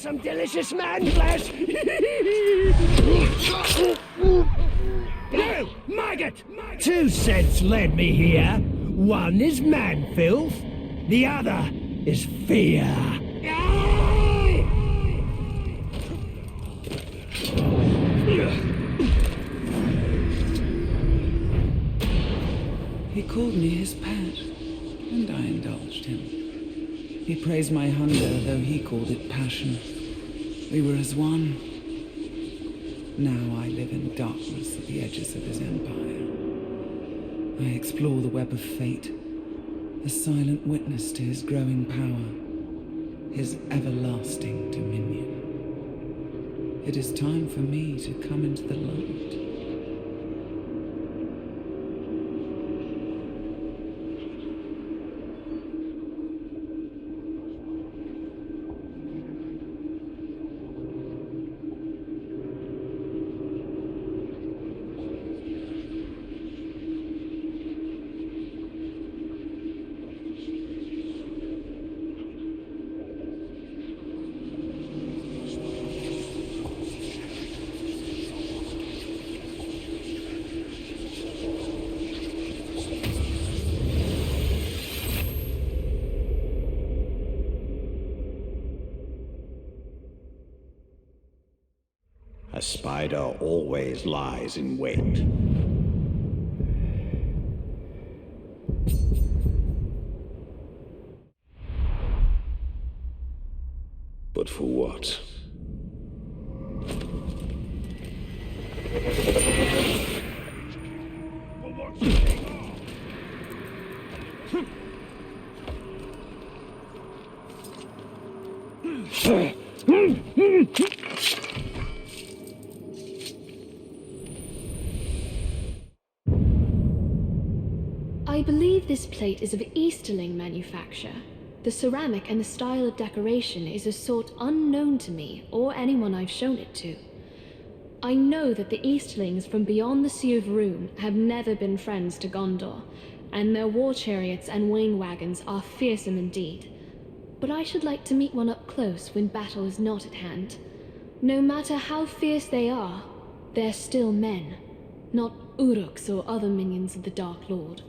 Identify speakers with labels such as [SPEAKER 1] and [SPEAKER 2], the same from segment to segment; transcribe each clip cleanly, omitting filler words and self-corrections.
[SPEAKER 1] some delicious man flesh? You, maggot! 2 cents led me here. One is man filth, the other is fear.
[SPEAKER 2] He called me his pet, and I indulged him. He praised my hunger, though he called it passion. We were as one. Now I live in darkness at the edges of his empire. I explore the web of fate, a silent witness to his growing power, his everlasting dominion. It is time for me to come into the light.
[SPEAKER 3] A spider always lies in wait. But for what?
[SPEAKER 4] I believe this plate is of Easterling manufacture. The ceramic and the style of decoration is a sort unknown to me or anyone I've shown it to. I know that the Easterlings from beyond the Sea of Rune have never been friends to Gondor, and their war chariots and wain wagons are fearsome indeed. But I should like to meet one up close when battle is not at hand. No matter how fierce they are, they're still men, not Uruks or other minions of the Dark Lord.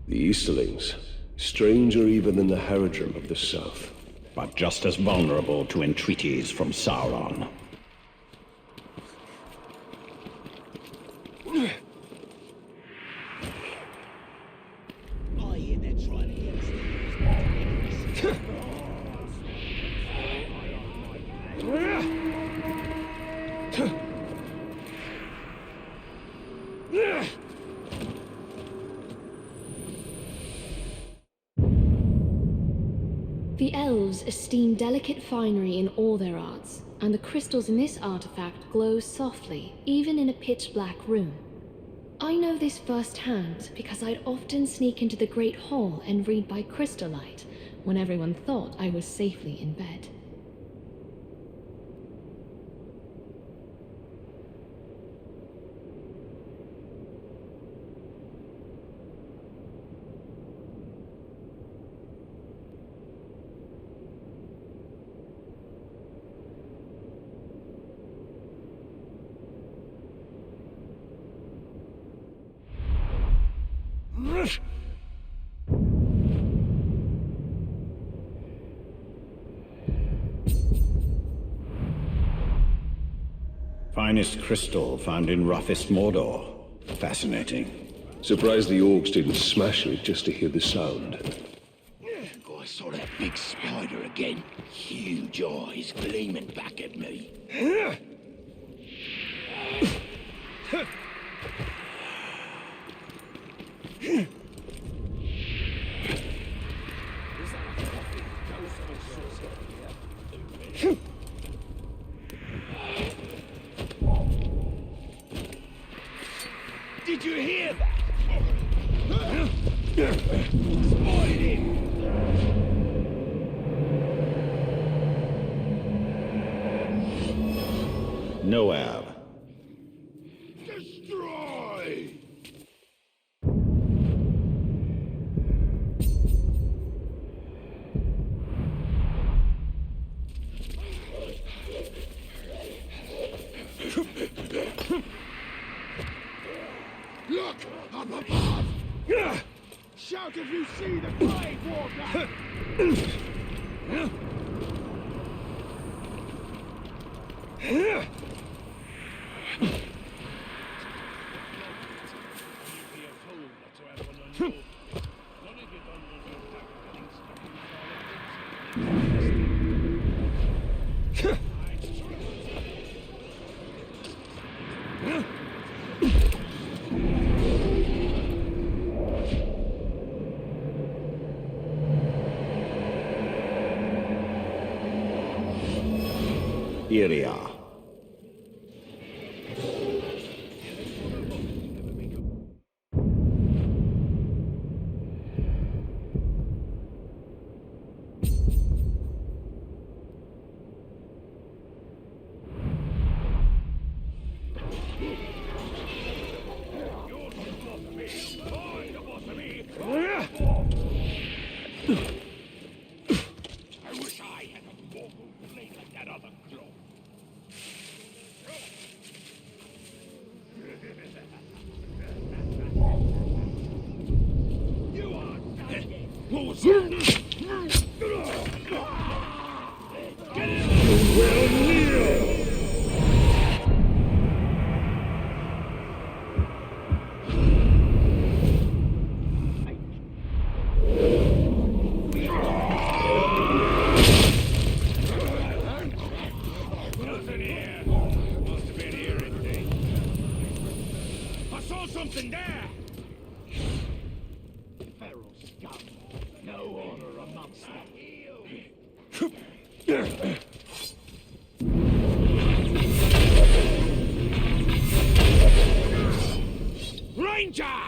[SPEAKER 5] The Easterlings, stranger even than the Haradrim of the South.
[SPEAKER 3] But just as vulnerable to entreaties from Sauron.
[SPEAKER 1] I hear they're trying to get us.
[SPEAKER 4] The elves esteem delicate finery in all their arts, and the crystals in this artifact glow softly, even in a pitch-black room. I know this firsthand because I'd often sneak into the Great Hall and read by crystal light when everyone thought I was safely in bed.
[SPEAKER 3] Finest crystal found in roughest Mordor. Fascinating.
[SPEAKER 5] Surprised the orcs didn't smash it just to hear the sound.
[SPEAKER 1] Oh, I saw that big spider again. Huge eyes gleaming back at me. Did you hear that? Spoil him!
[SPEAKER 3] No ab.
[SPEAKER 1] Destroy!
[SPEAKER 6] Look up above! Shout if you see the Grave Walker!
[SPEAKER 3] Iria.
[SPEAKER 1] I wish I had a mortal blade like that other claw. You are done. What was that? Get it! Well, kneel! Something there! Feral scum. No order amongst them. Ranger!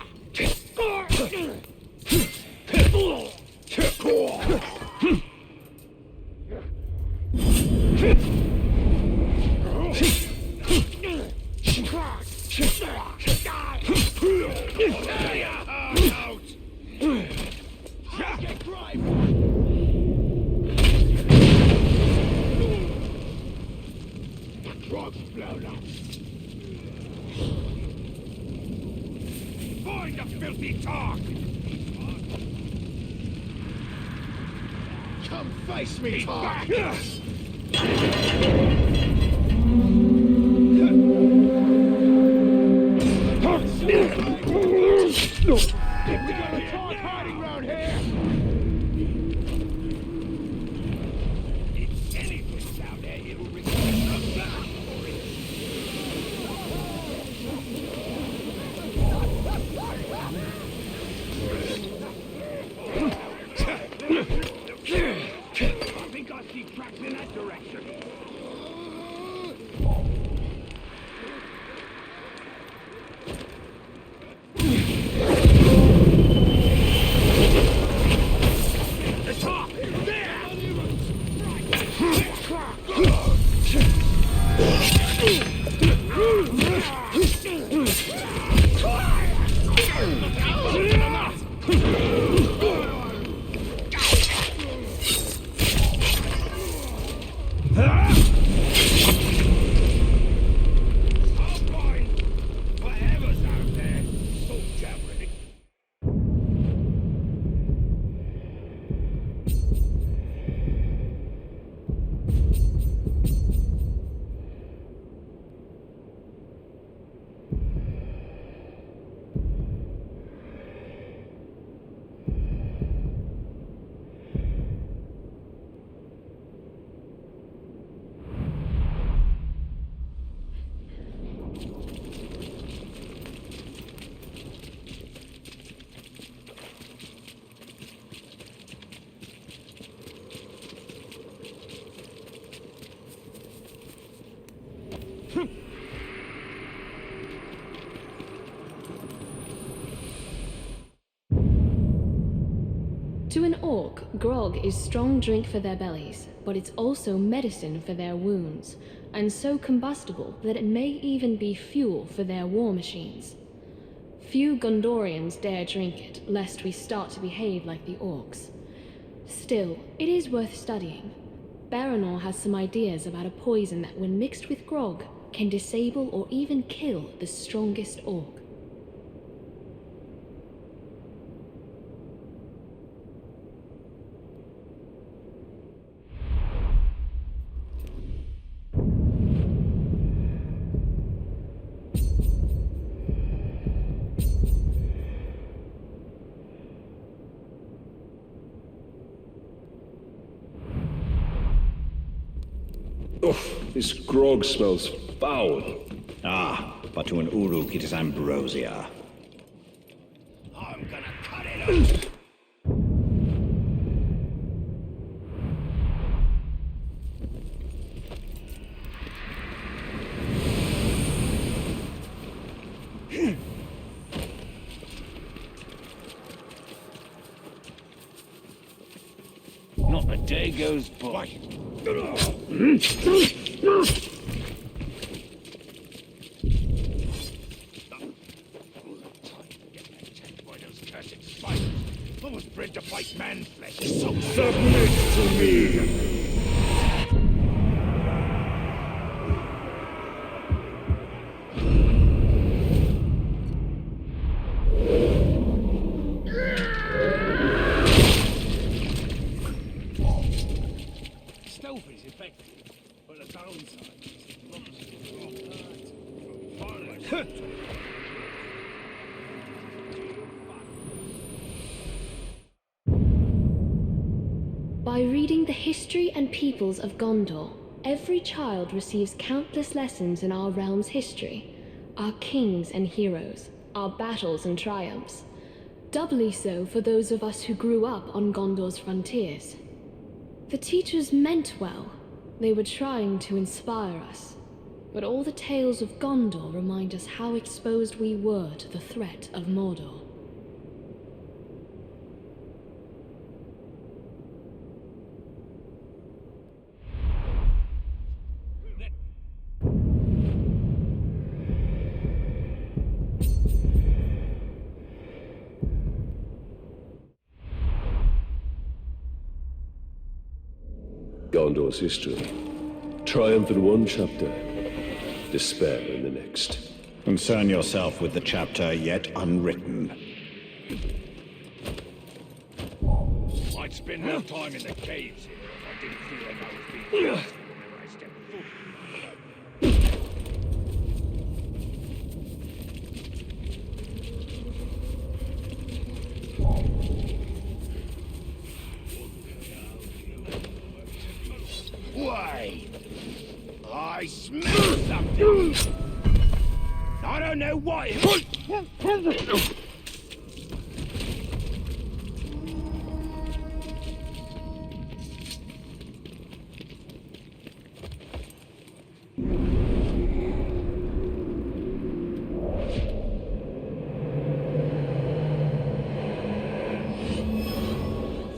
[SPEAKER 1] Find the filthy talk!
[SPEAKER 6] Come face me, Tark! We got a Tark hiding round here!
[SPEAKER 1] If anything's down there, it'll request a bath for it. I think I see tracks in that direction. The top! There! Ah!
[SPEAKER 4] To an orc, grog is strong drink for their bellies, but it's also medicine for their wounds, and so combustible that it may even be fuel for their war machines. Few Gondorians dare drink it, lest we start to behave like the orcs. Still, it is worth studying. Baranor has some ideas about a poison that, when mixed with grog, can disable or even kill the strongest orc.
[SPEAKER 5] This grog smells foul.
[SPEAKER 3] Ah, but to an Uruk it is ambrosia.
[SPEAKER 6] I'm gonna cut it off.
[SPEAKER 7] Not a day goes by.
[SPEAKER 6] I was bred to fight man flesh.
[SPEAKER 5] Submit to me!
[SPEAKER 6] Stealth is effective, but the downside is
[SPEAKER 4] By reading the history and peoples of Gondor, every child receives countless lessons in our realm's history, our kings and heroes, our battles and triumphs. Doubly so for those of us who grew up on Gondor's frontiers. The teachers meant well. They were trying to inspire us. But all the tales of Gondor remind us how exposed we were to the threat of Mordor.
[SPEAKER 5] Gondor's history. Triumph in one chapter, despair in the next.
[SPEAKER 3] Concern yourself with the chapter yet unwritten.
[SPEAKER 6] I'd spend more time in the caves here if I didn't feel like I was being watched whenever I stepped foot. Why? I smell something. I don't know what it was.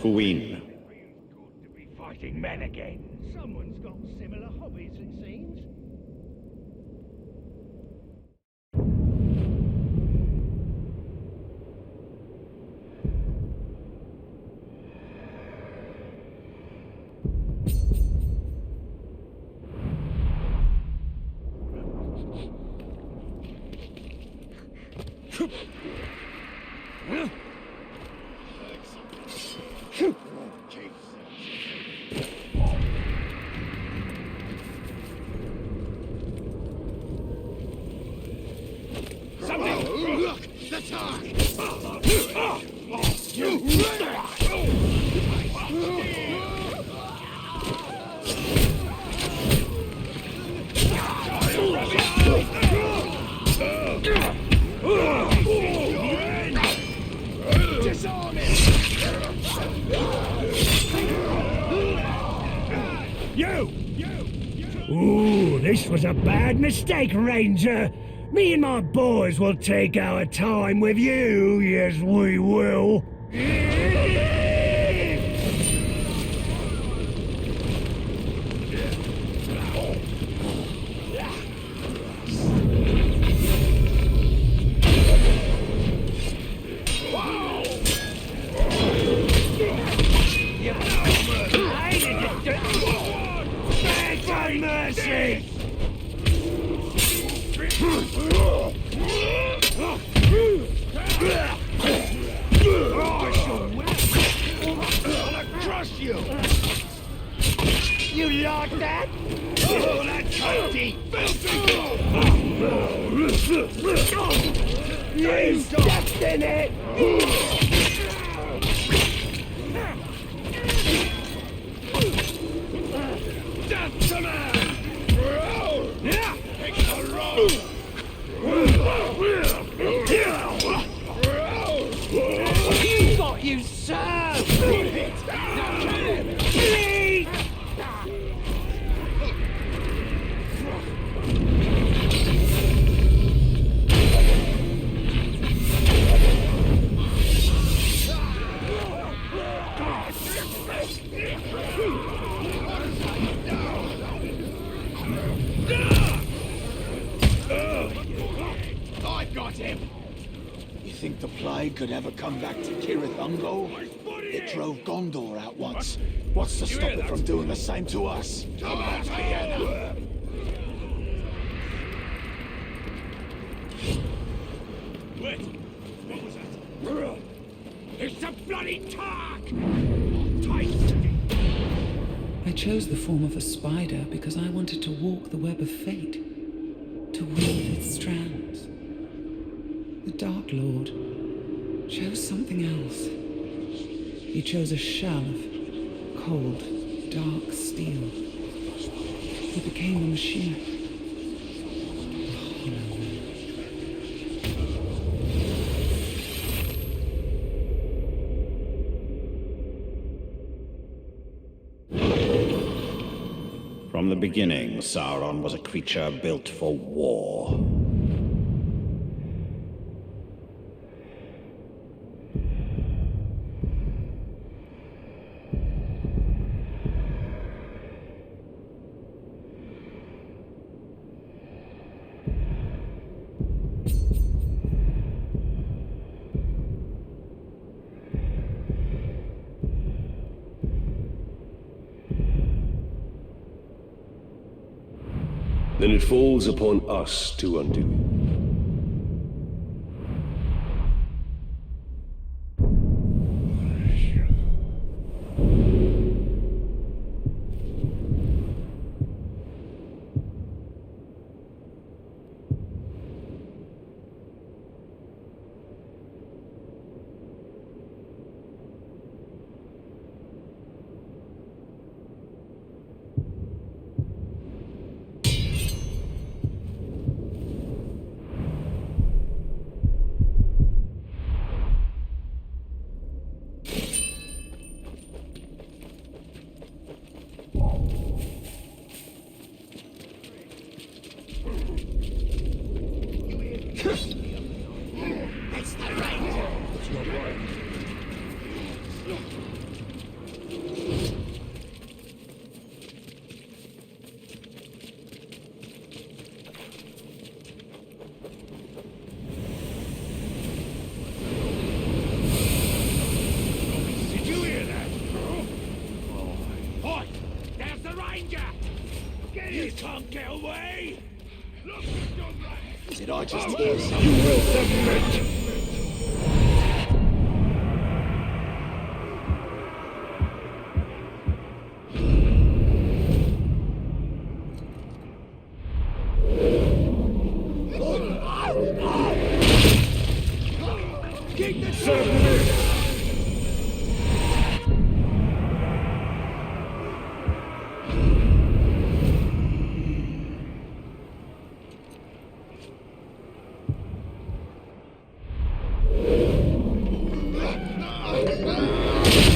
[SPEAKER 3] Fuin.
[SPEAKER 6] Good to be fighting men again. Someone's got similar hobbies, it seems. Look! The target! Disarm it!
[SPEAKER 1] You! Ooh, this was a bad mistake, Ranger. Me and my boys will take our time with you, yes we will. You like that? Oh, that filthy! You stepped in it! That's the man! Take the road! You got you served! Now kill him! Please!
[SPEAKER 6] I got him!
[SPEAKER 8] You think the plague could ever come back to Kirith Ungol? It drove Gondor out once. What's to stop it from doing the same to us? Come on, Vienna!
[SPEAKER 6] Wait! What was that? It's a bloody Tark! Tight!
[SPEAKER 2] I chose the form of a spider because I wanted to walk the web of fate, to weave its strands. The Dark Lord chose something else. He chose a shell of cold, dark steel. He became a machine. A hollow man.
[SPEAKER 3] From the beginning, Sauron was a creature built for war.
[SPEAKER 5] Then it falls upon us to undo it.
[SPEAKER 6] Did you hear that? Oi! There's the ranger! Get you can't get away! Look, you're right!
[SPEAKER 8] Did I just hear
[SPEAKER 1] You
[SPEAKER 8] something?
[SPEAKER 1] will submit!
[SPEAKER 6] Keep the
[SPEAKER 1] Submit!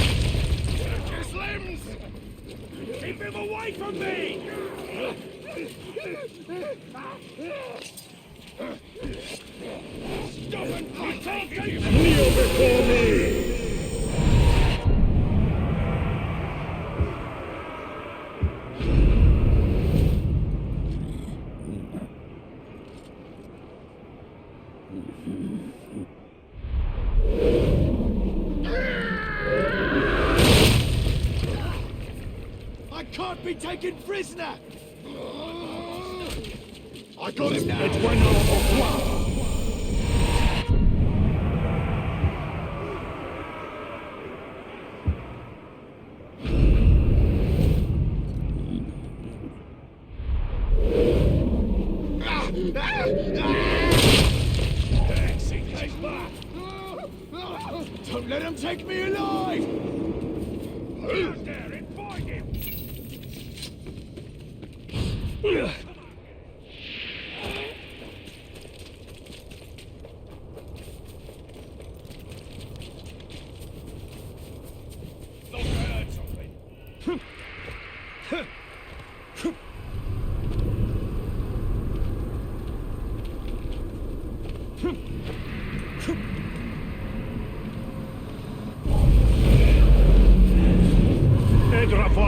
[SPEAKER 6] his limbs! Keep him away from me! Stop and fight!
[SPEAKER 1] Kneel before me!
[SPEAKER 8] I can't be taken prisoner! I got him now!
[SPEAKER 1] It's one of one.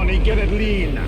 [SPEAKER 6] Johnny, get it lean.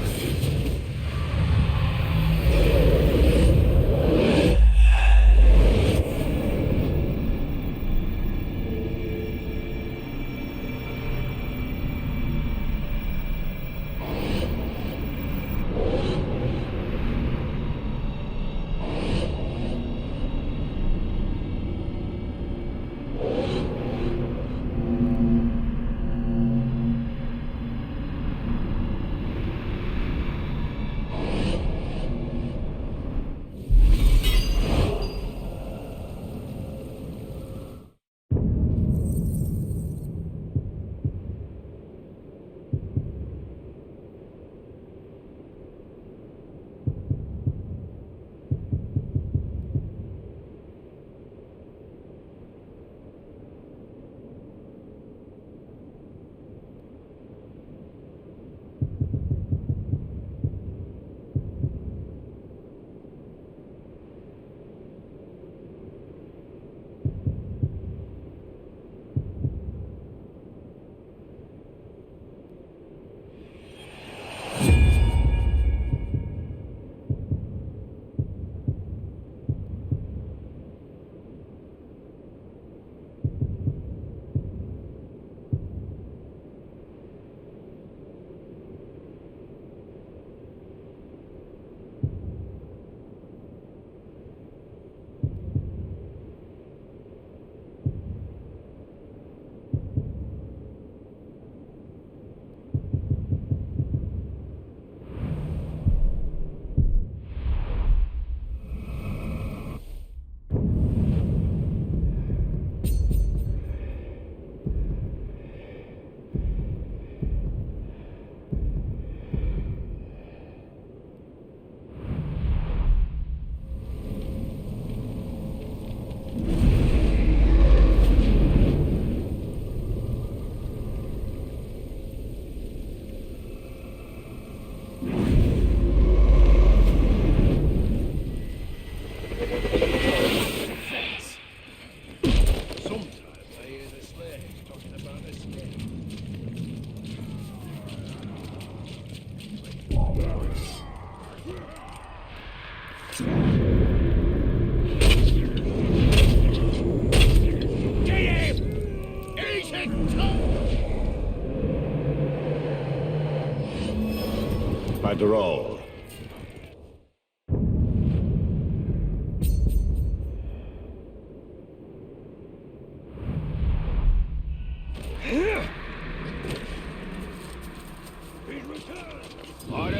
[SPEAKER 3] Tried to roll.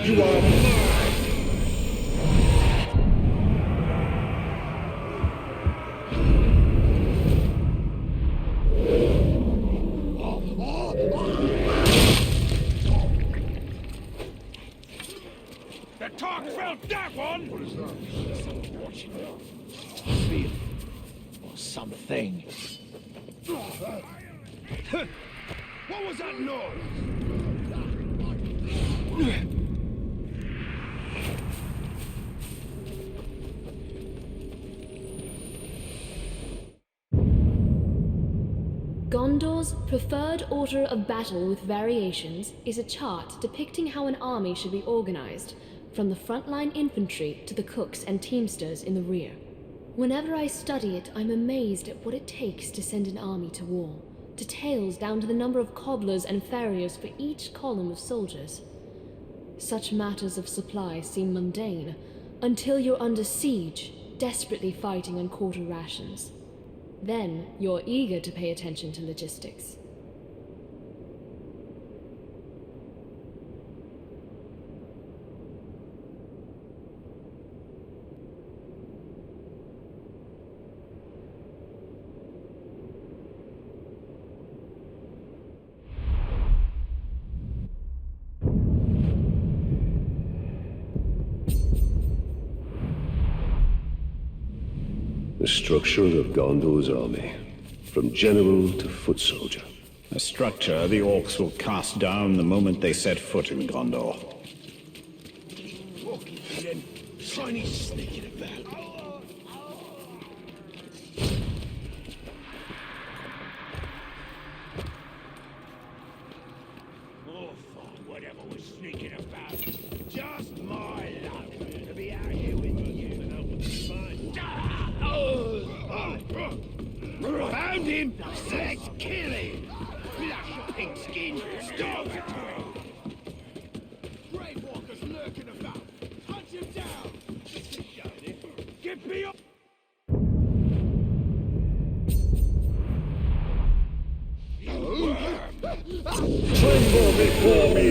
[SPEAKER 6] You are mine! The talk felt that one! What is that? Watching
[SPEAKER 8] Feel. Or something.
[SPEAKER 6] What was that noise?
[SPEAKER 4] Gondor's preferred order of battle with variations is a chart depicting how an army should be organized, from the frontline infantry to the cooks and teamsters in the rear. Whenever I study it, I'm amazed at what it takes to send an army to war. Details down to the number of cobblers and farriers for each column of soldiers. Such matters of supply seem mundane, until you're under siege, desperately fighting on quarter rations. Then you're eager to pay attention to logistics.
[SPEAKER 5] The structure of Gondor's army, from general to foot soldier.
[SPEAKER 3] A structure the orcs will cast down the moment they set foot in Gondor.
[SPEAKER 8] Walking then, shiny sneaking about.
[SPEAKER 6] Oh, fuck. whatever was sneaking about. Just my luck to be out here with you. Found him! Let's kill him! Blush pink skin! Stop it! Grave walkers lurking about! Hunt him down! Get me up!
[SPEAKER 5] Tremble before me!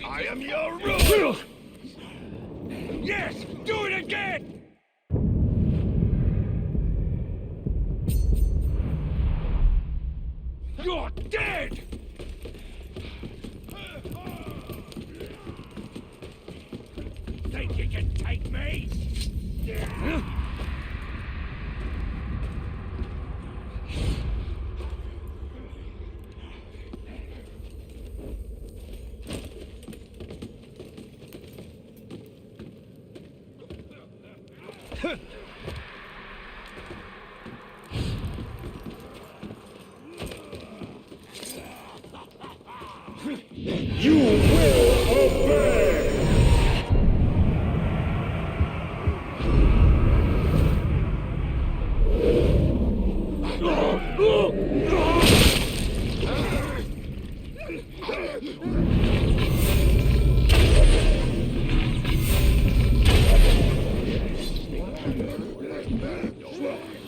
[SPEAKER 6] I am your ruler! Yes! Do it again! You're dead! Think you can take me?
[SPEAKER 5] You will obey!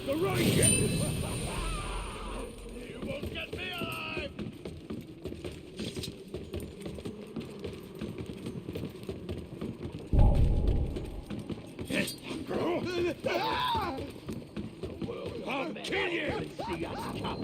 [SPEAKER 6] The Ranger! You won't get me alive! I'll kill you! See us come.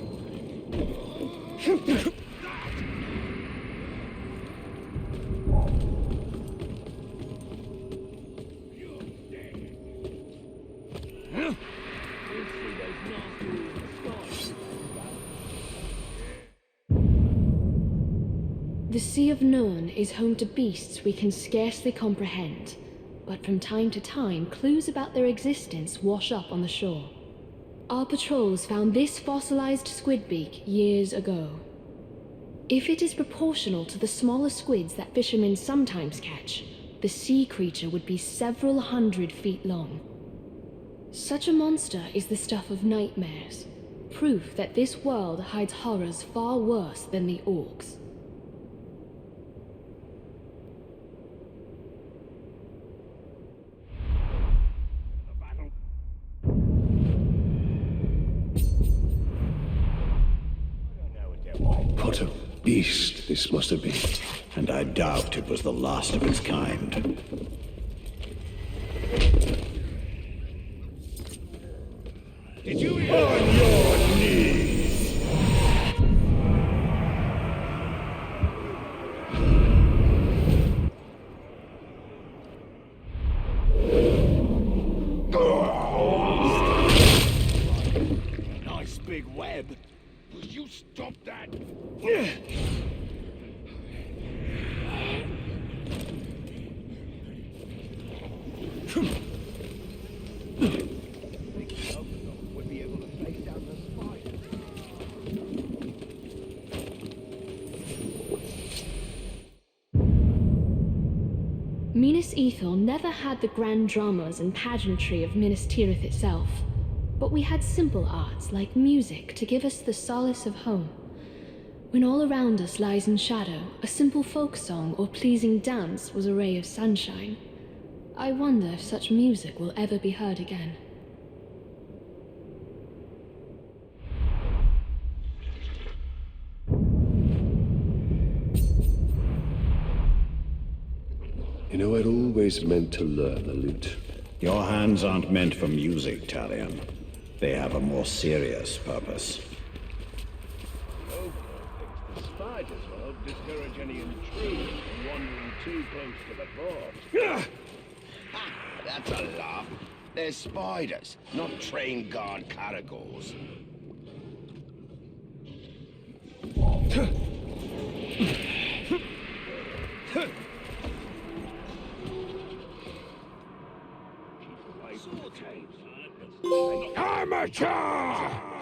[SPEAKER 4] The Sea of Nurn is home to beasts we can scarcely comprehend, but from time to time, clues about their existence wash up on the shore. Our patrols found this fossilized squidbeak years ago. If it is proportional to the smaller squids that fishermen sometimes catch, the sea creature would be several 100 feet long. Such a monster is the stuff of nightmares, proof that this world hides horrors far worse than the orcs.
[SPEAKER 5] What a beast this must have been.
[SPEAKER 3] And I doubt it was the last of its kind.
[SPEAKER 6] Did you hear?
[SPEAKER 5] On your knees!
[SPEAKER 6] Nice big web. Will you stop that? Would be able to face down the spider.
[SPEAKER 4] Minas Ithil never had the grand dramas and pageantry of Minas Tirith itself, but we had simple arts like music to give us the solace of home. When all around us lies in shadow, a simple folk song or pleasing dance was a ray of sunshine. I wonder if such music will ever be heard again.
[SPEAKER 5] You know, I'd always meant to learn the lute.
[SPEAKER 3] Your hands aren't meant for music, Talion. They have a more serious purpose.
[SPEAKER 6] The spiders will help discourage any intruders from wandering too close to the fort.
[SPEAKER 8] That's a laugh. They're spiders, not trained guard caragors.
[SPEAKER 6] Amateur!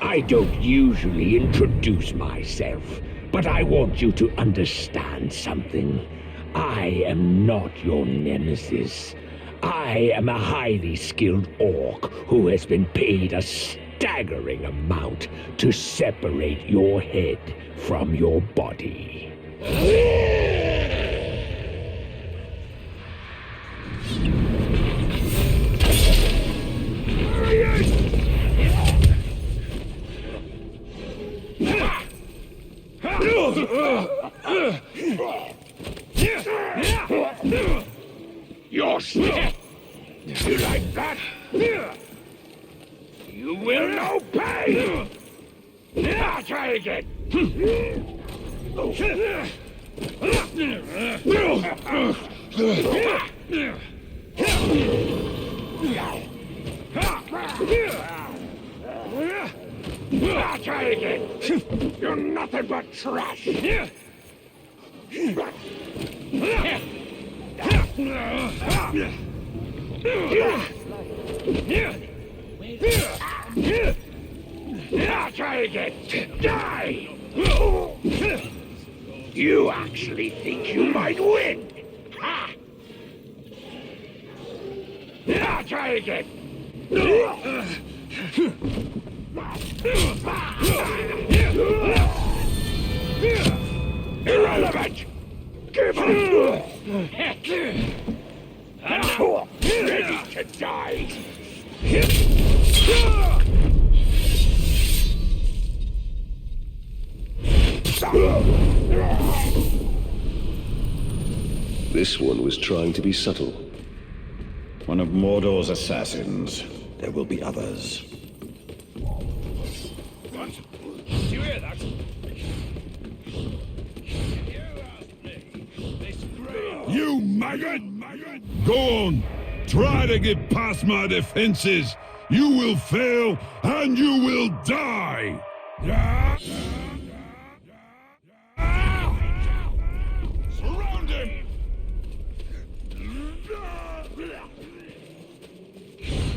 [SPEAKER 1] I don't usually introduce myself, but I want you to understand something. I am not your nemesis. I am a highly skilled orc who has been paid a staggering amount to separate your head from your body.
[SPEAKER 6] You're still. You like that? You will know pain! I'll try again. I'll try again. You're nothing but trash. I'll try again. Die! You actually think you might win? Ha! I'll try again. Irrelevant! Give up! I'm now ready to die!
[SPEAKER 5] This one was trying to be subtle.
[SPEAKER 3] One of Mordor's assassins. There will be others.
[SPEAKER 6] What? Did you hear that?
[SPEAKER 9] You maggot! Go on! Try to get past my defenses! You will fail, and you will die!
[SPEAKER 6] Surround him!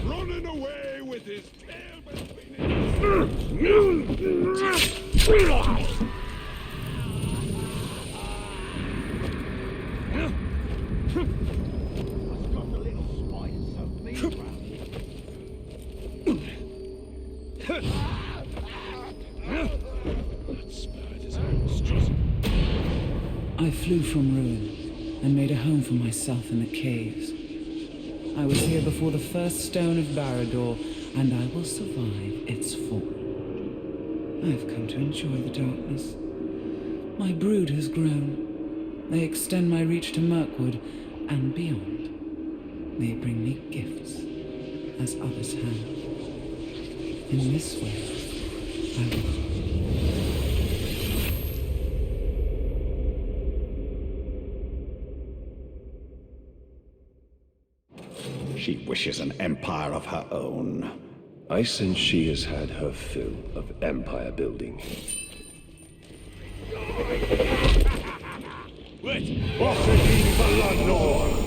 [SPEAKER 9] Running away with his tail between
[SPEAKER 2] I flew from ruin and made a home for myself in the caves. I was here before the first stone of Barad-dûr, and I will survive its fall. I've come to enjoy the darkness. My brood has grown. They extend my reach to Mirkwood and beyond. They bring me gifts, as others have. In this way, I will.
[SPEAKER 3] She wishes an empire of her own.
[SPEAKER 5] I sense she has had her fill of empire building.
[SPEAKER 6] Wait! What's the need for London?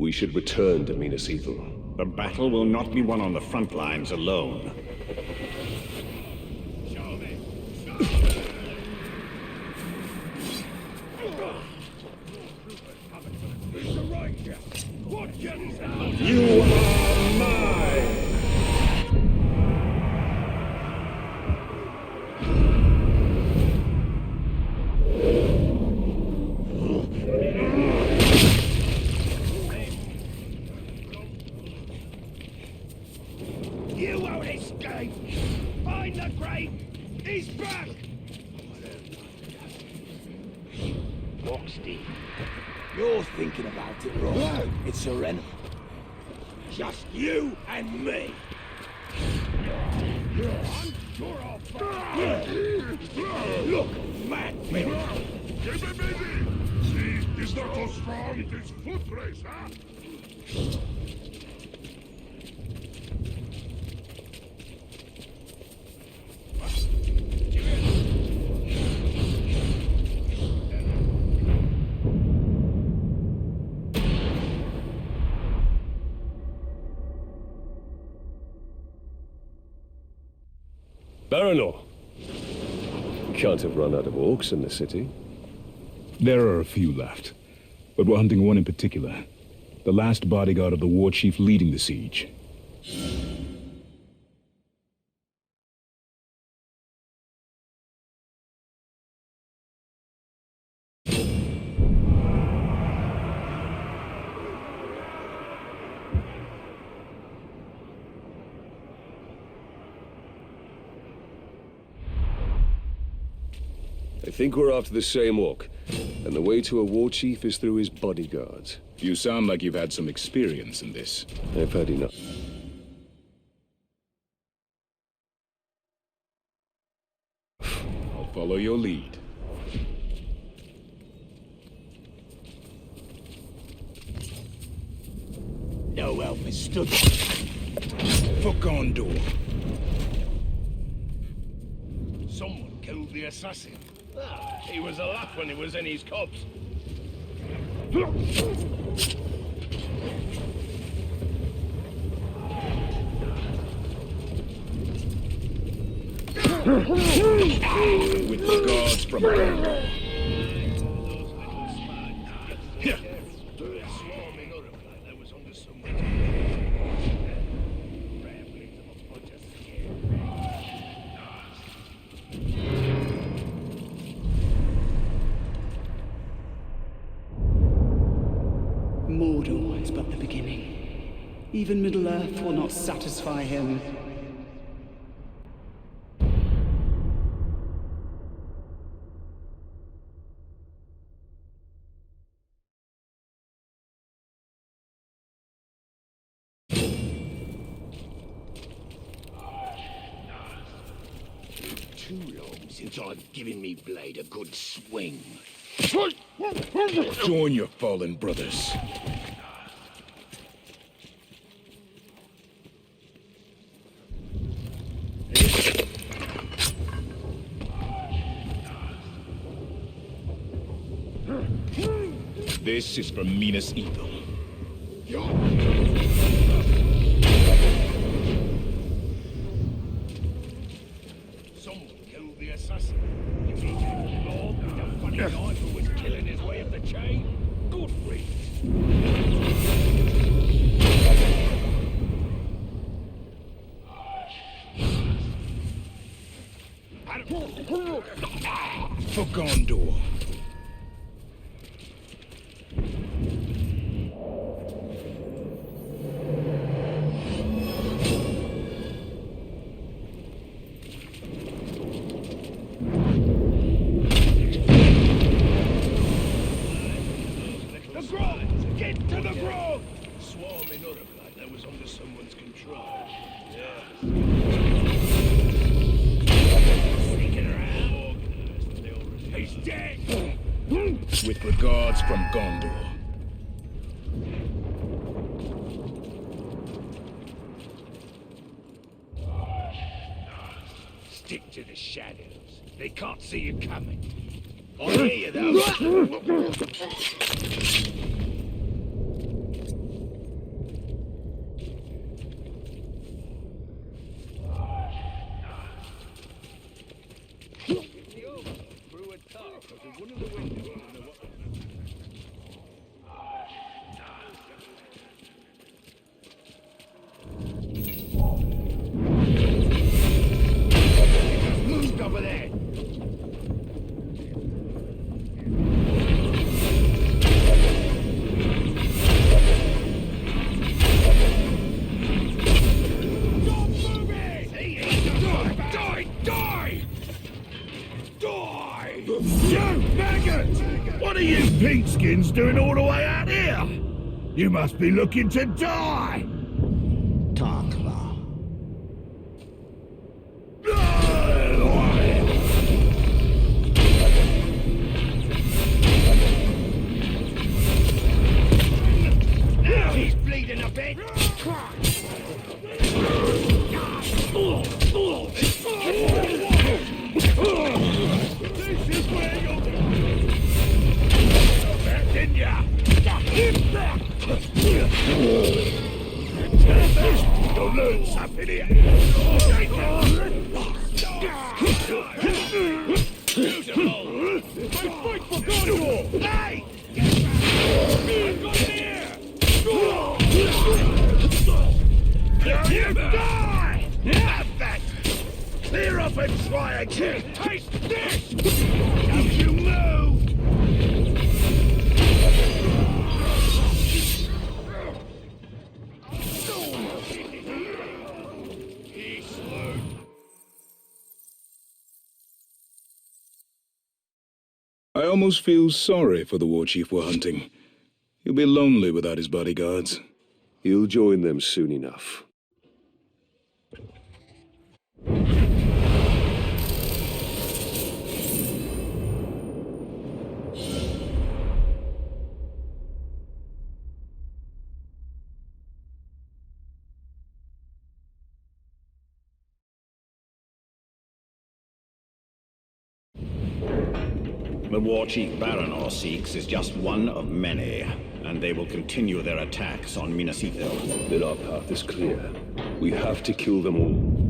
[SPEAKER 5] We should return to Minas Ithil.
[SPEAKER 3] The battle will not be won on the front lines alone.
[SPEAKER 9] You are mine!
[SPEAKER 6] You won't escape! Find the grave! He's back! Boxty.
[SPEAKER 8] You're thinking about it wrong. It's Serena.
[SPEAKER 6] Just you and me! I'm sure I'll find. Look, man!
[SPEAKER 9] Keep it busy! See, he's not so strong, this foot race, huh?
[SPEAKER 5] Baranor! Can't have run out of orcs in the city.
[SPEAKER 10] There are a few left, but we're hunting one in particular. The last bodyguard of the war chief leading the siege.
[SPEAKER 5] I think we're after the same orc, and the way to a war chief is through his bodyguards.
[SPEAKER 10] You sound like you've had some experience in this.
[SPEAKER 5] I've had enough.
[SPEAKER 10] I'll follow your lead.
[SPEAKER 8] No help has stood.
[SPEAKER 10] For Gondor.
[SPEAKER 6] Someone killed the assassin. He was a laugh when he was in his cubs.
[SPEAKER 10] With the guards from Gondor.
[SPEAKER 2] Mordor is but the beginning. Even Middle-earth will not satisfy him.
[SPEAKER 6] Too long since I've given me blade a good swing.
[SPEAKER 10] Join your fallen brothers. This is from Minas Ithil.
[SPEAKER 6] Someone killed the assassin. You mean the Lord with the funny knife who was killing his way up the chain? Good riddance.
[SPEAKER 10] For Gondor.
[SPEAKER 6] The grove! Get to the grove! Swarming up like that was under someone's control. Yeah. Sneaking around. He's dead!
[SPEAKER 10] With regards from Gondor.
[SPEAKER 6] Stick to the shadows. They can't see you coming. I hear you though.
[SPEAKER 9] What are you pinkskins doing all the way out here? You must be looking to die!
[SPEAKER 8] Tarkla.
[SPEAKER 6] Now he's bleeding a bit. This is where you're... Didn't ya?
[SPEAKER 9] You'll learn something here!
[SPEAKER 6] Beautiful! Fight for Gondor! Hey! I've got here! You die! Have that! Clear up and try again! Taste this! Don't you move!
[SPEAKER 10] I almost feel sorry for the war chief we're hunting. He'll be lonely without his bodyguards.
[SPEAKER 5] He'll join them soon enough.
[SPEAKER 3] The war chief Baranor seeks is just one of many, and they will continue their attacks on Minasito.
[SPEAKER 5] Then our path is clear. We have to kill them all.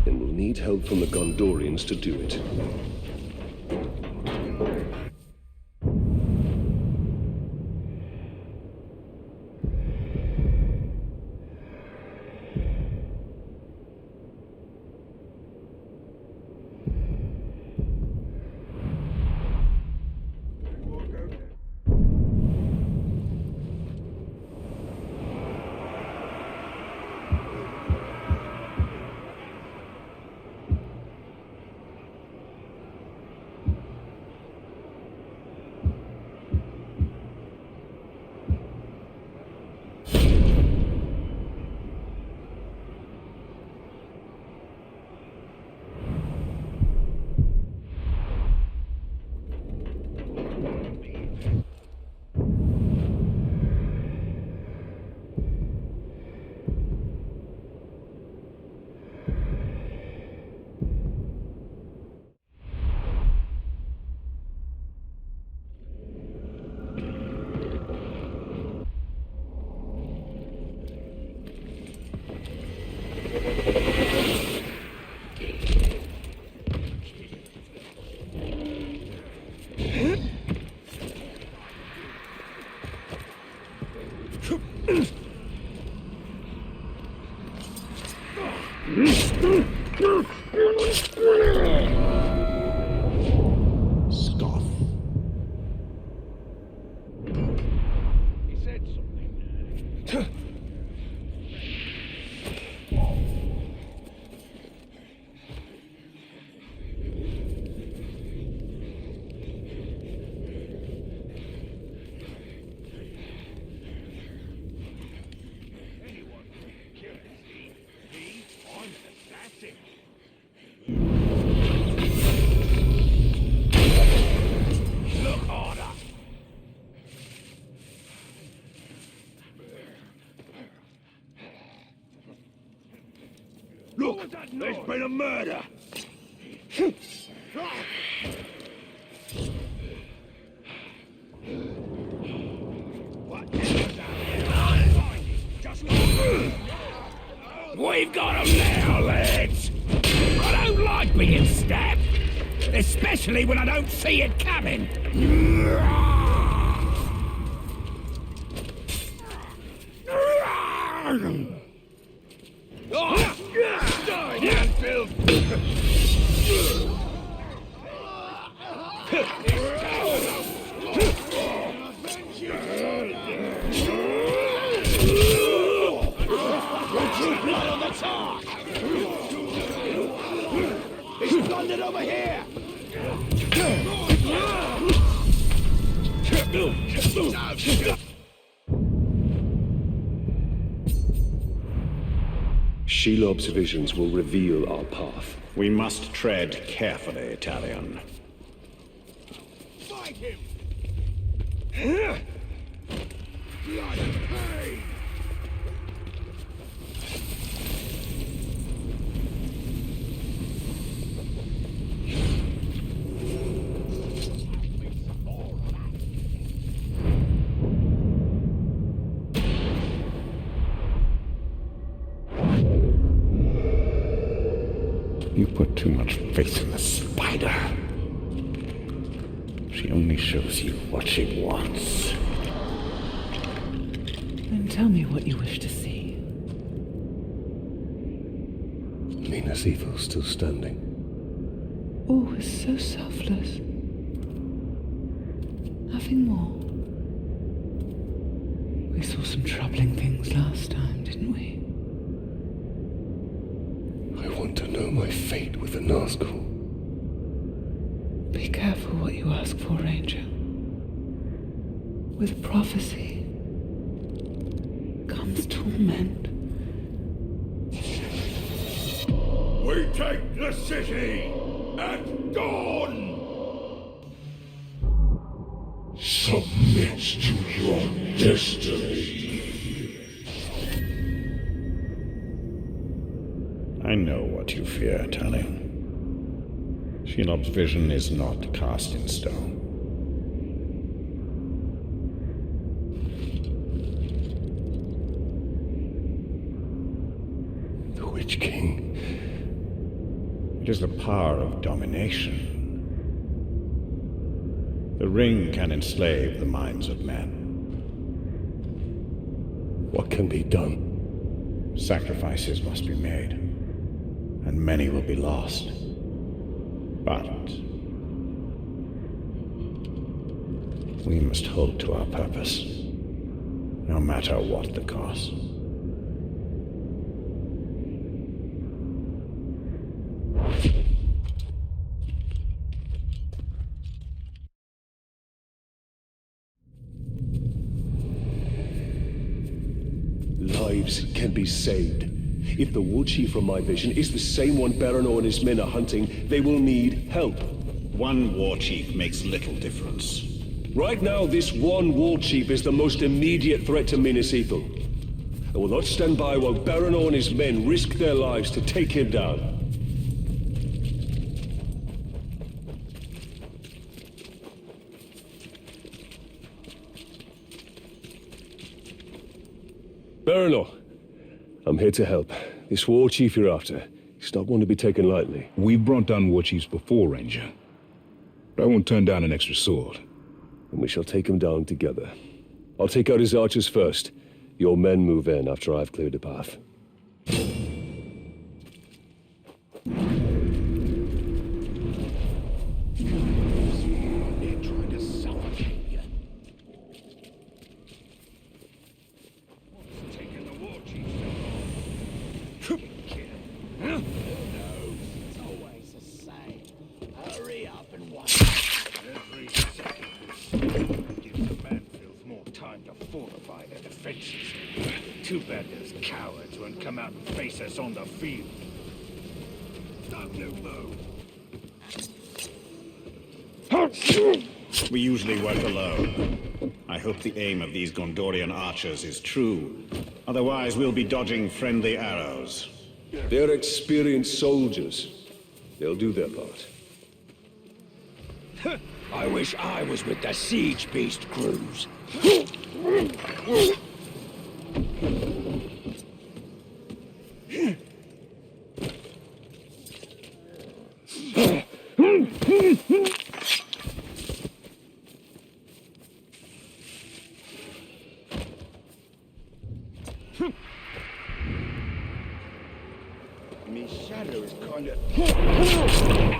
[SPEAKER 5] And we'll need help from the Gondorians to do it.
[SPEAKER 8] Scoff.
[SPEAKER 6] He said something. Anyone can kill me. I'm an assassin. Look harder.
[SPEAKER 9] Look, there's been a murder!
[SPEAKER 6] What?
[SPEAKER 1] especially when I don't see it coming.
[SPEAKER 6] Die, Anfield!
[SPEAKER 8] Blood on the tar! He's blundered over here!
[SPEAKER 5] Shelob's visions will reveal our path.
[SPEAKER 3] We must tread carefully, Italian.
[SPEAKER 6] Fight him! Blood and pain!
[SPEAKER 3] You put too much faith in the spider. She only shows you what she wants.
[SPEAKER 2] Then tell me what you wish to see.
[SPEAKER 5] Mina's evil still standing.
[SPEAKER 2] All was so selfless. Nothing more. We saw some troubling things last time, didn't we?
[SPEAKER 5] I want to know my fate with the Nazgul.
[SPEAKER 2] Be careful what you ask for, Ranger. With prophecy comes torment.
[SPEAKER 6] We take the city at dawn! Submit to your destiny.
[SPEAKER 3] I know what you fear, Italian. Shelob's vision is not cast in stone.
[SPEAKER 5] The Witch King.
[SPEAKER 3] It is the power of domination. The ring can enslave the minds of men.
[SPEAKER 5] What can be done?
[SPEAKER 3] Sacrifices must be made, and many will be lost. But we must hold to our purpose, no matter what the cost.
[SPEAKER 5] Lives can be saved. If the war chief from my vision is the same one Berano and his men are hunting, they will need help.
[SPEAKER 3] One war chief makes little difference.
[SPEAKER 5] Right now, this one war chief is the most immediate threat to Minas Ithil. I will not stand by while Berano and his men risk their lives to take him down. Berano, I'm here to help. This war chief you're after, he's not one to be taken lightly.
[SPEAKER 10] We've brought down war chiefs before, Ranger. But I won't turn down an extra sword.
[SPEAKER 5] And we shall take him down together. I'll take out his archers first. Your men move in after I've cleared the path.
[SPEAKER 6] They're trying to suffocate you. What's taking the war chief so long?
[SPEAKER 8] Who knows? It's always the same. Hurry up and watch.
[SPEAKER 6] Every second gives the Manfields more time to fortify their defenses. Too bad those cowards won't come out and face us on the field. Don't you move.
[SPEAKER 3] We usually work alone. I hope the aim of these Gondorian archers is true. Otherwise, we'll be dodging friendly arrows.
[SPEAKER 5] They're experienced soldiers. They'll do their part.
[SPEAKER 1] I wish I was with the Siege Beast crews.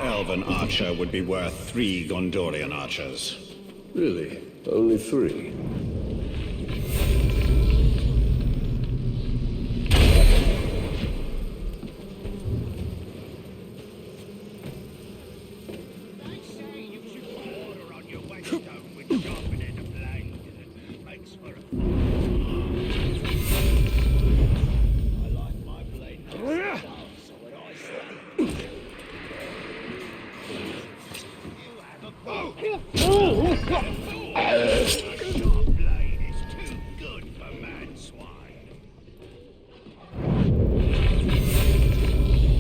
[SPEAKER 3] Elven archer would be worth 3 Gondorian archers.
[SPEAKER 5] Really? Only 3?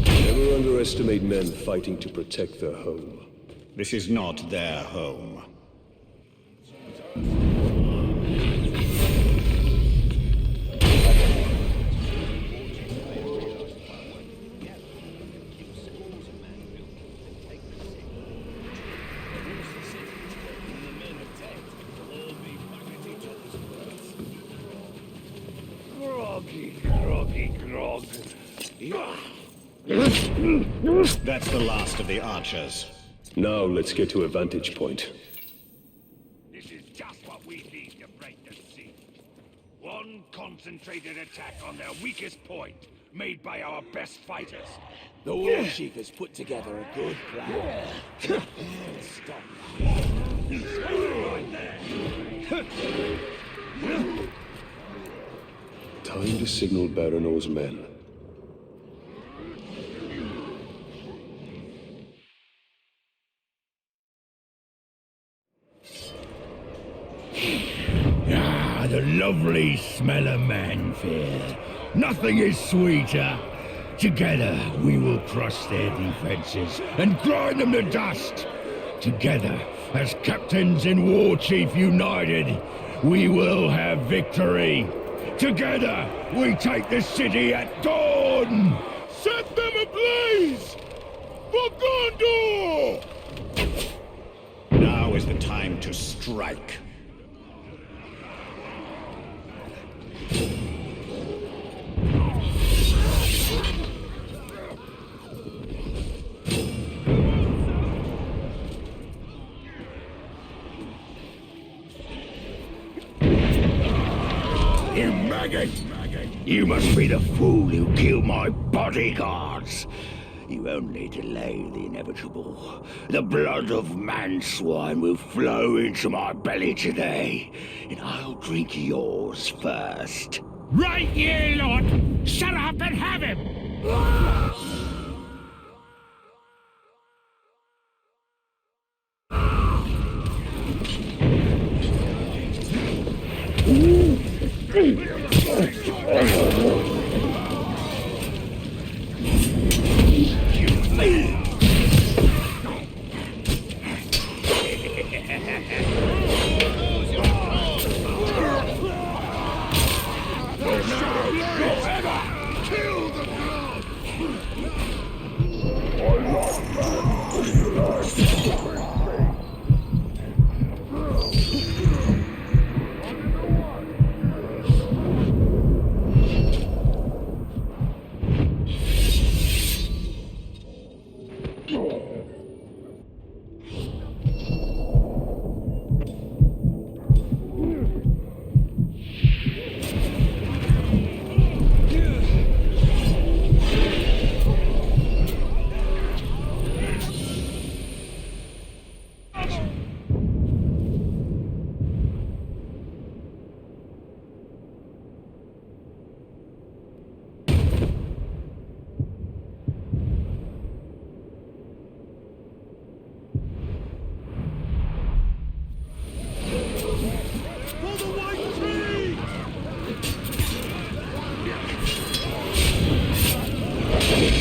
[SPEAKER 5] Never underestimate men fighting to protect their home.
[SPEAKER 3] This is not their home. That's the last of the archers.
[SPEAKER 5] Now let's get to a vantage point.
[SPEAKER 6] This is just what we need to break the seal. One concentrated attack on their weakest point, made by our best fighters.
[SPEAKER 8] The War Chief has put together a good plan. Stop.
[SPEAKER 5] Time to signal Baran's men.
[SPEAKER 1] Ah, the lovely smell of manfear. Nothing is sweeter. Together we will crush their defenses and grind them to dust. Together, as captains and War Chief united, we will have victory. Together, we take the city at dawn! Set them ablaze! For Gondor!
[SPEAKER 3] Now is the time to strike.
[SPEAKER 1] You maggot! You must be the fool who killed my bodyguards! You only delay the inevitable. The blood of man-swine will flow into my belly today, and I'll drink yours first. Right, ye lot! Shut up and have him!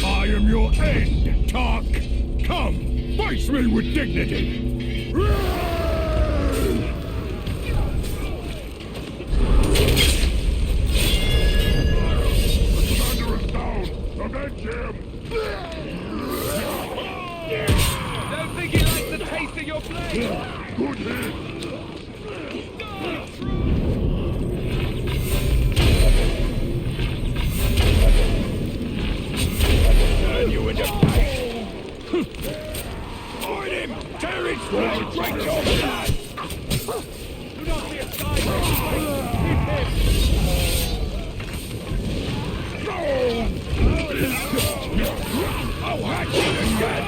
[SPEAKER 1] I am your end, Tark! Come, face me with dignity! Commander is down! Avenge him!
[SPEAKER 6] Don't think he likes the taste of your blade!
[SPEAKER 9] Good hit!
[SPEAKER 1] Turn you into paste! This will break your blood!
[SPEAKER 6] Do not be a side. Keep
[SPEAKER 1] I'll hack you again!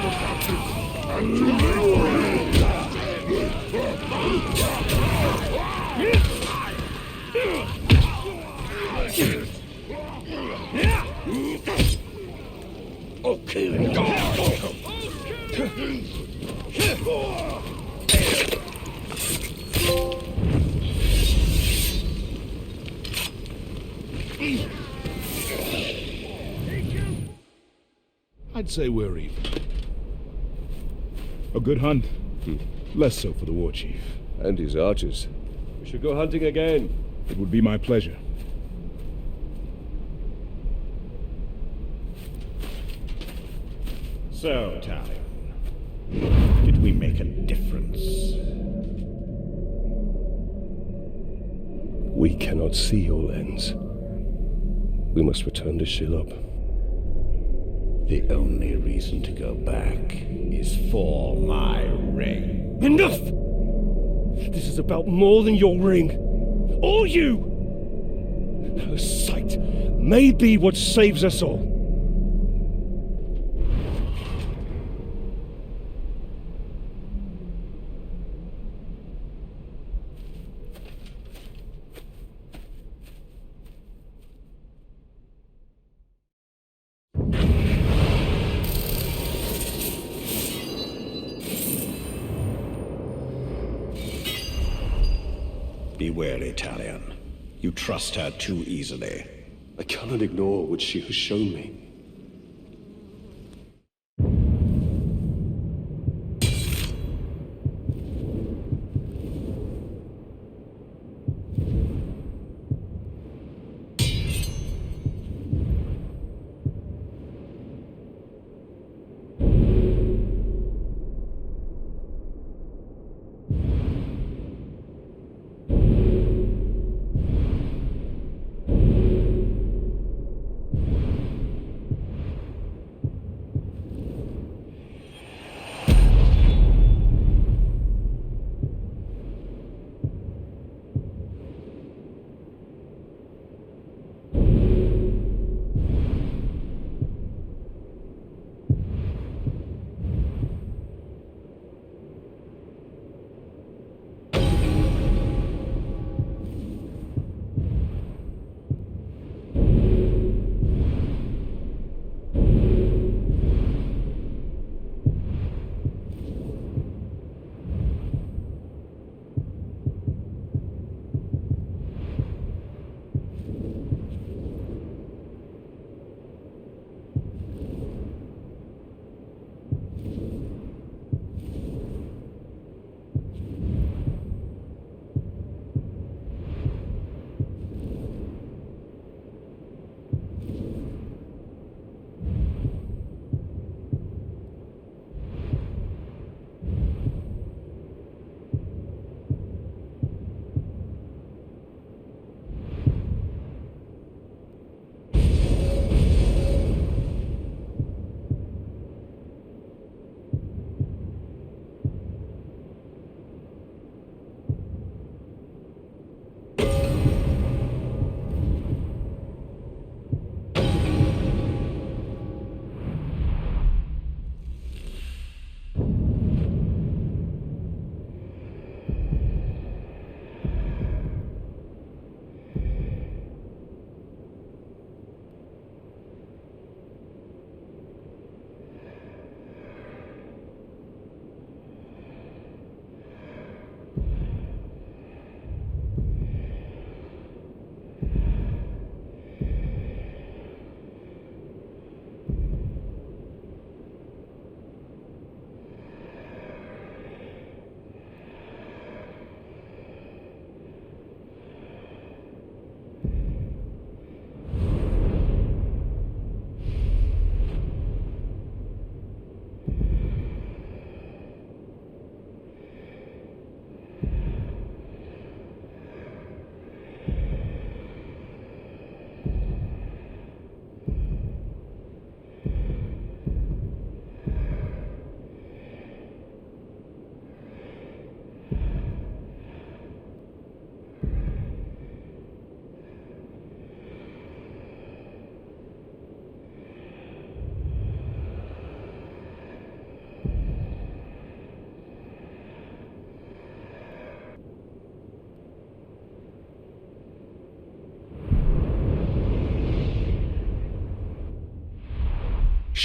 [SPEAKER 10] I'd say we're even. A good hunt. Less so for the war chief.
[SPEAKER 5] And his archers. We should go hunting again.
[SPEAKER 10] It would be my pleasure.
[SPEAKER 3] So, Talion, did we make a difference?
[SPEAKER 5] We cannot see your lens. We must return to Shilob.
[SPEAKER 3] The only reason to go back is for my ring.
[SPEAKER 5] Enough! This is about more than your ring. Or you! Her sight may be what saves us all.
[SPEAKER 3] Be wary, Talion. You trust her too easily.
[SPEAKER 5] I cannot ignore what she has shown me.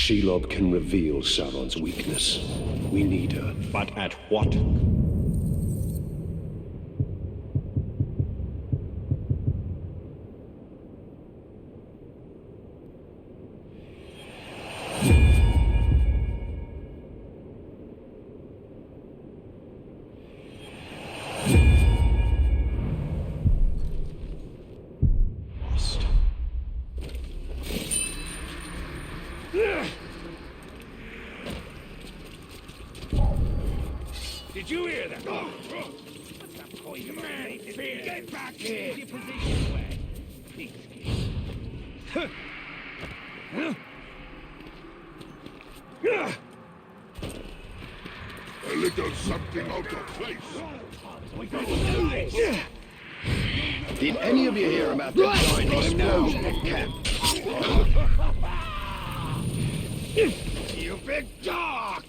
[SPEAKER 5] Shelob can reveal Sauron's weakness. We need her.
[SPEAKER 3] But at what?
[SPEAKER 6] Did you hear that? What's that point of man? Get back here! Your position where?
[SPEAKER 9] A little something out of place.
[SPEAKER 6] We got to do this!
[SPEAKER 8] Did any of you hear about the giant explosion at camp?
[SPEAKER 6] You big dog!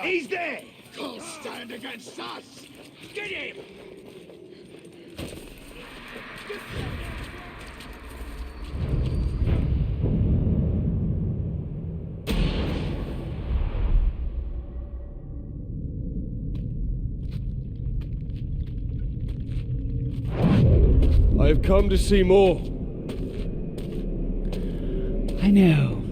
[SPEAKER 6] He's there!
[SPEAKER 8] Can't stand against us!
[SPEAKER 6] Get him!
[SPEAKER 5] I have come to see more.
[SPEAKER 2] I know.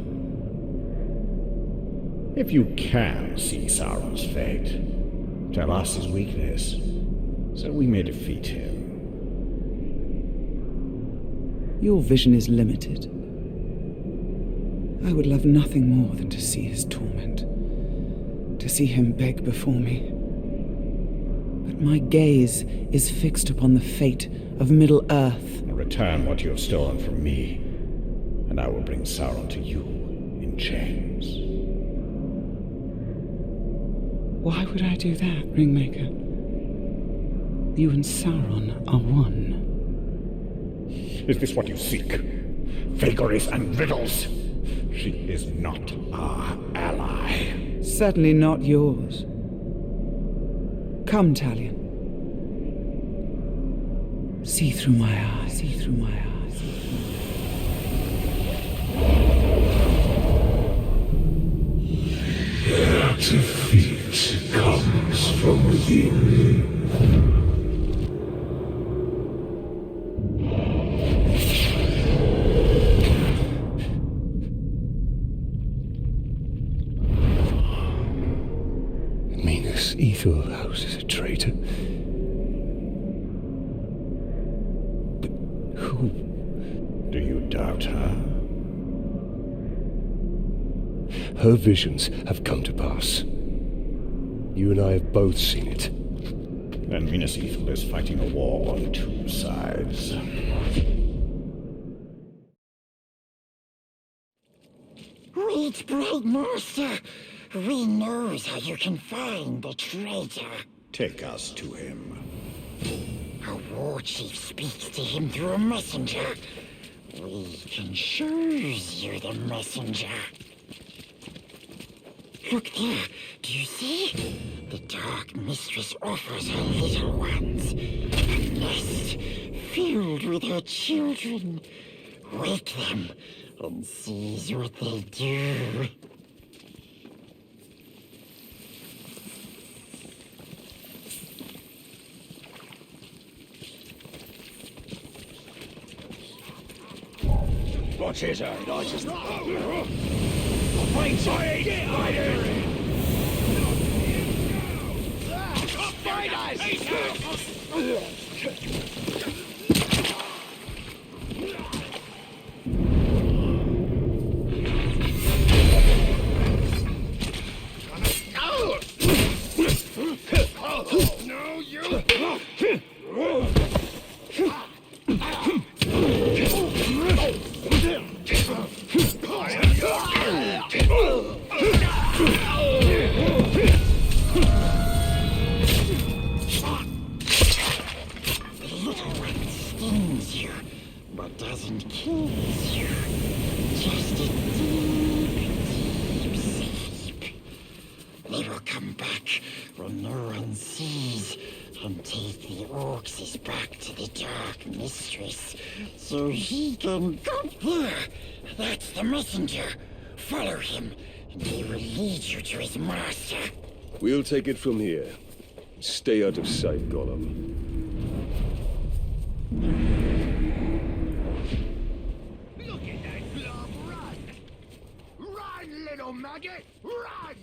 [SPEAKER 11] If you can see Sauron's fate, tell us his weakness, so we may defeat him.
[SPEAKER 2] Your vision is limited. I would love nothing more than to see his torment, to see him beg before me. But my gaze is fixed upon the fate of Middle-earth.
[SPEAKER 11] Return what you have stolen from me, and I will bring Sauron to you in chains.
[SPEAKER 2] Why would I do that, Ringmaker? You and Sauron are one.
[SPEAKER 11] Is this what you seek? Vagaries and riddles? She is not our ally.
[SPEAKER 2] Certainly not yours. Come, Talion. See through my eyes. See through my eyes.
[SPEAKER 1] Their defeat comes from within.
[SPEAKER 5] Minas Ethelhouse is a traitor. But who?
[SPEAKER 11] Do you doubt her?
[SPEAKER 5] Her visions have come to pass. You and I have both seen it.
[SPEAKER 11] Then Minas Ithil is fighting a war on two sides.
[SPEAKER 12] Wait, Bright Master! We knows how you can find the traitor.
[SPEAKER 3] Take us to him.
[SPEAKER 12] A war chief speaks to him through a messenger. We can choose you the messenger. Look there, do you see? The Dark Mistress offers her little ones a nest filled with her children. Wake them and seize what they do.
[SPEAKER 8] What's his aid? I just...
[SPEAKER 6] Fight!
[SPEAKER 8] Fight us!
[SPEAKER 12] when no one sees, and take the orcs back to the Dark Mistress, so he can come here. That's the messenger. Follow him, and he will lead you to his master.
[SPEAKER 5] We'll take it from here. Stay out of sight, Gollum.
[SPEAKER 6] Look at that glove run! Run, little maggot! Run!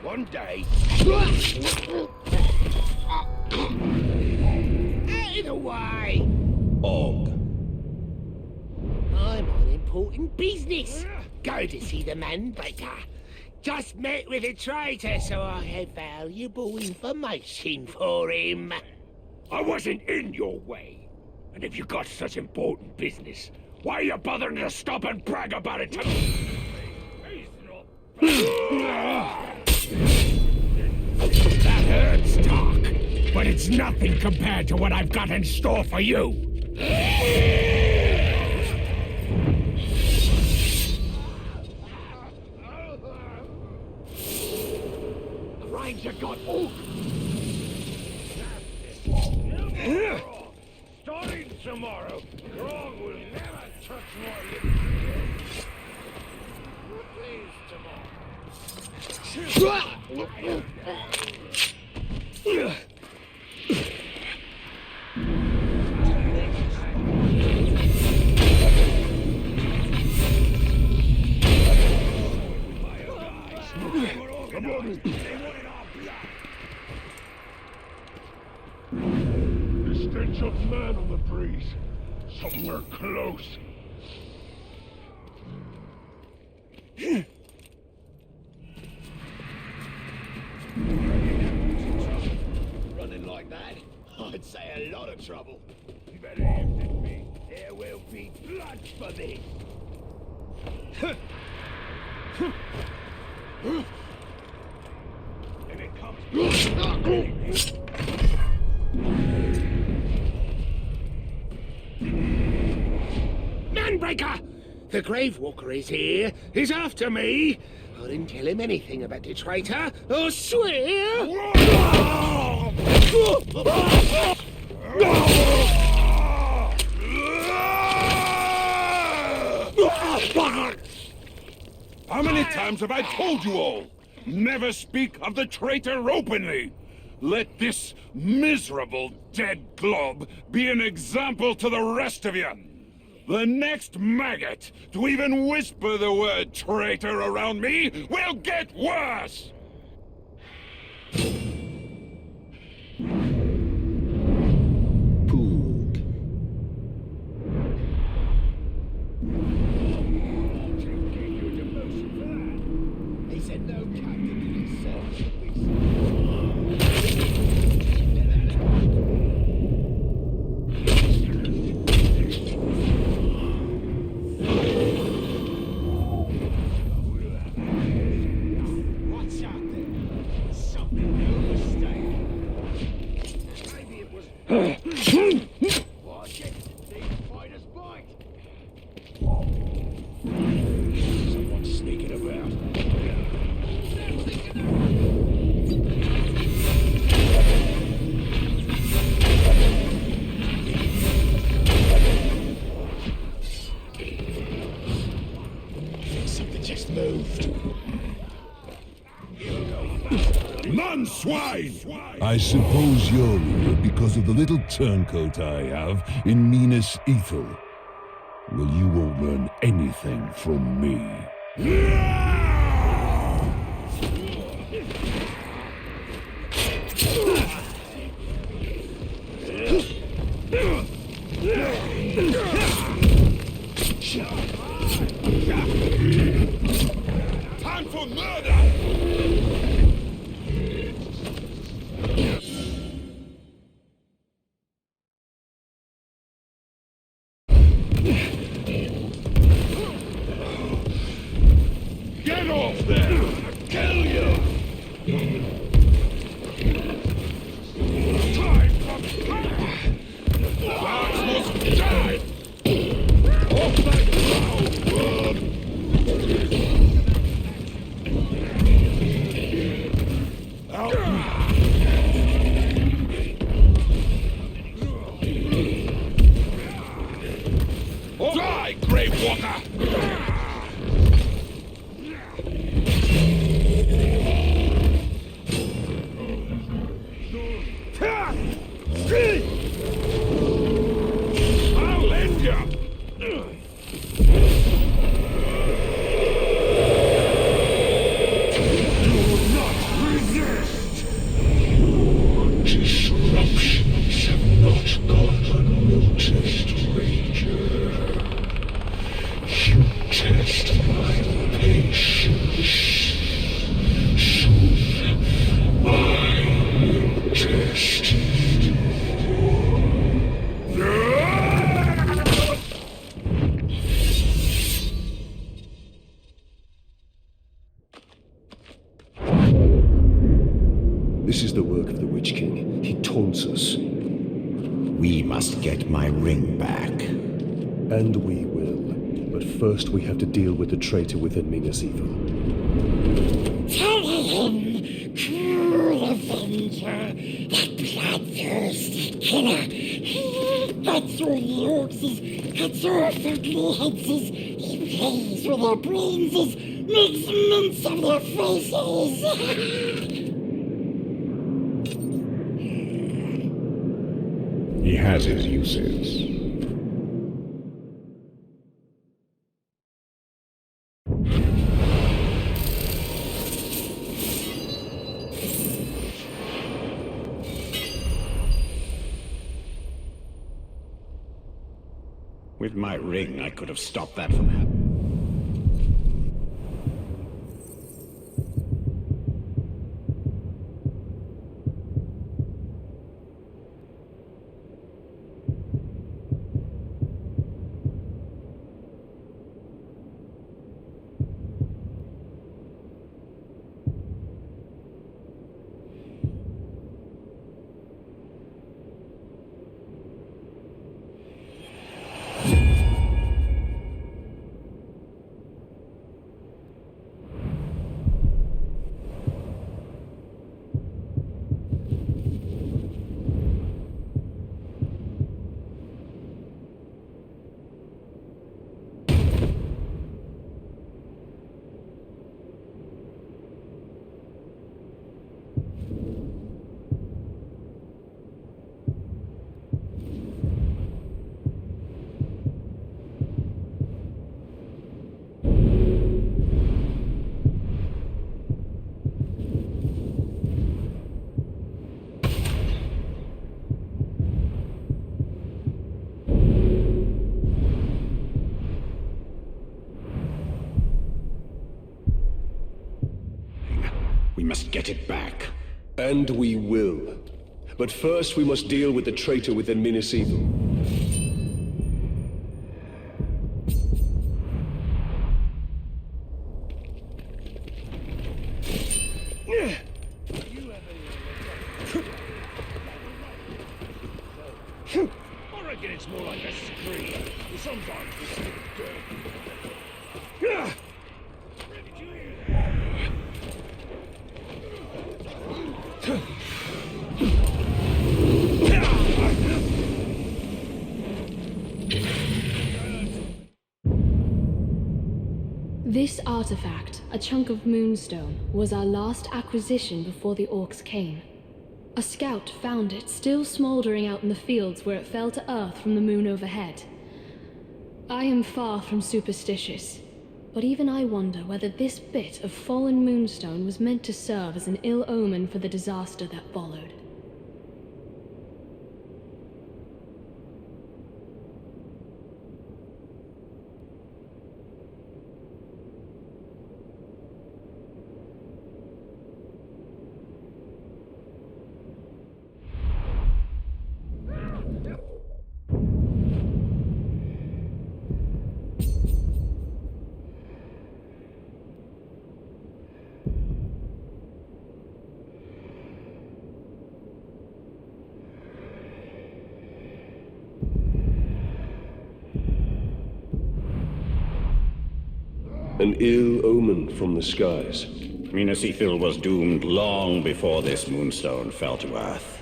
[SPEAKER 6] One day... Out of the way!
[SPEAKER 1] Og.
[SPEAKER 6] I'm on important business. Go to see the man, Baker. Just met with a traitor, so I have valuable information for him.
[SPEAKER 1] I wasn't in your way. And if you got such important business, why are you bothering to stop and brag about it to me? That hurts, Doc. But it's nothing compared to what I've got in store for you. The Ranger got all.
[SPEAKER 6] Starting tomorrow, Grog will never touch my lips again. Please, tomorrow.
[SPEAKER 9] The stench of man on the breeze. Somewhere close.
[SPEAKER 6] Running like that, I'd say a lot of trouble. You better empty me. There will be blood for this. And it comes. Manbreaker! The Gravewalker is here. He's after me. I didn't tell him anything about the traitor. I swear.
[SPEAKER 9] How many times have I told you all? Never speak of the traitor openly. Let this miserable dead glob be an example to the rest of you. The next maggot to even whisper the word traitor around me will get worse!
[SPEAKER 6] He said no captain himself. Watch out there. Something no mistake. Maybe it was. Watch it. These fighters bite. Someone's sneaking about. Something just moved.
[SPEAKER 9] None, swine! I suppose you're here because of the little turncoat I have in Minas Ethel. Well, you won't learn anything from me. Time for murder! Get off there! I'll kill you! Time for...
[SPEAKER 5] This is the work of the Witch King. He taunts us.
[SPEAKER 3] We must get my ring back.
[SPEAKER 5] And we will. But first we have to deal with the traitor within Minas Evil.
[SPEAKER 12] Tell him, cruel avenger, that bloodthirsty killer. He bites all the orcs, cuts off ugly heads, he plays with their brains, makes mince of their faces.
[SPEAKER 11] He has his uses.
[SPEAKER 3] With my ring, I could have stopped that from happening. We must get it back.
[SPEAKER 5] And we will. But first we must deal with the traitor within Minas Evil.
[SPEAKER 6] I reckon it's more like a scream. Sometimes we stick
[SPEAKER 4] This artifact, a chunk of moonstone, was our last acquisition before the orcs came. A scout found it still smoldering out in the fields where it fell to earth from the moon overhead. I am far from superstitious, but even I wonder whether this bit of fallen moonstone was meant to serve as an ill omen for the disaster that followed.
[SPEAKER 5] An ill omen from the skies.
[SPEAKER 3] Minas Ithil was doomed long before this moonstone fell to earth.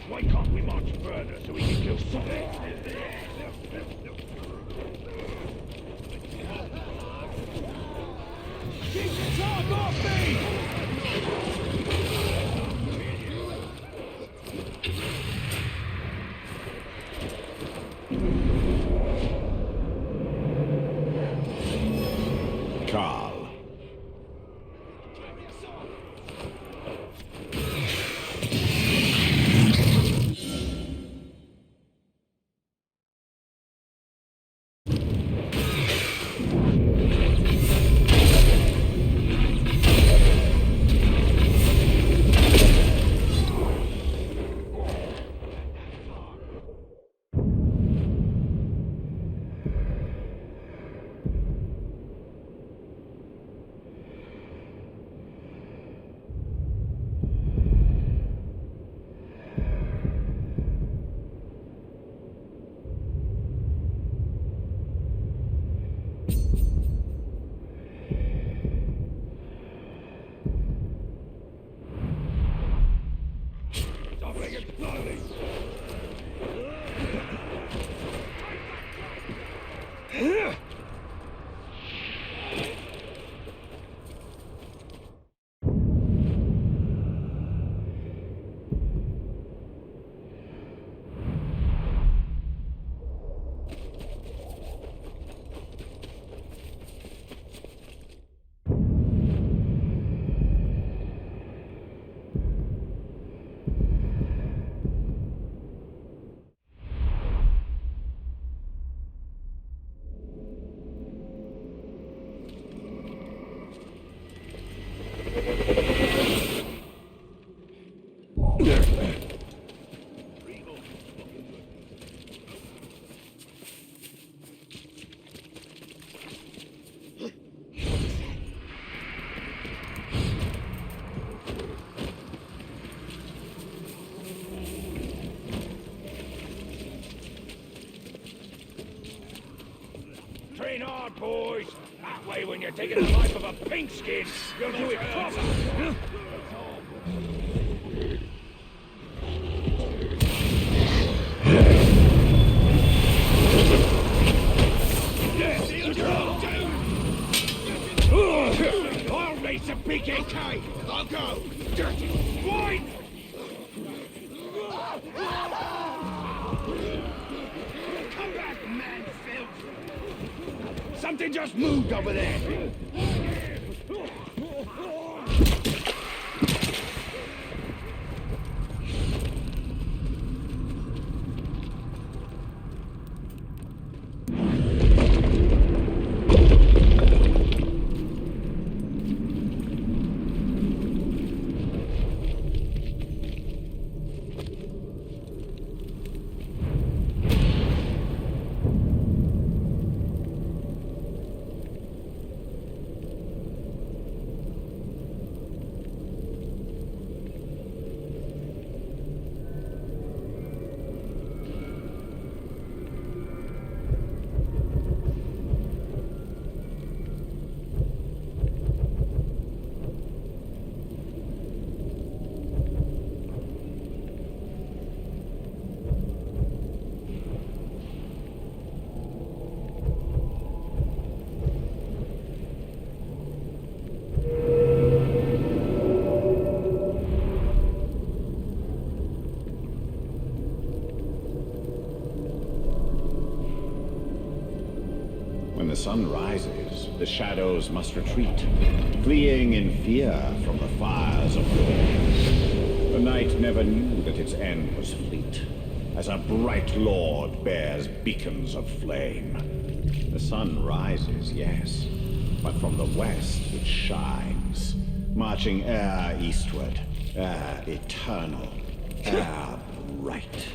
[SPEAKER 6] Why can't we march further so we can kill something? Keep the talk off me!
[SPEAKER 9] Train hard, boys. That way, when you're taking the life of a pink skin, you'll do it proper. I'll make some big okay. I'll go. Dirty swine! Come back, man, filth! Something just moved over there.
[SPEAKER 3] When the sun rises, the shadows must retreat, fleeing in fear from the fires of war. The night never knew that its end was fleet, as a bright lord bears beacons of flame. The sun rises, yes, but from the west it shines, marching e'er eastward, e'er eternal, e'er bright.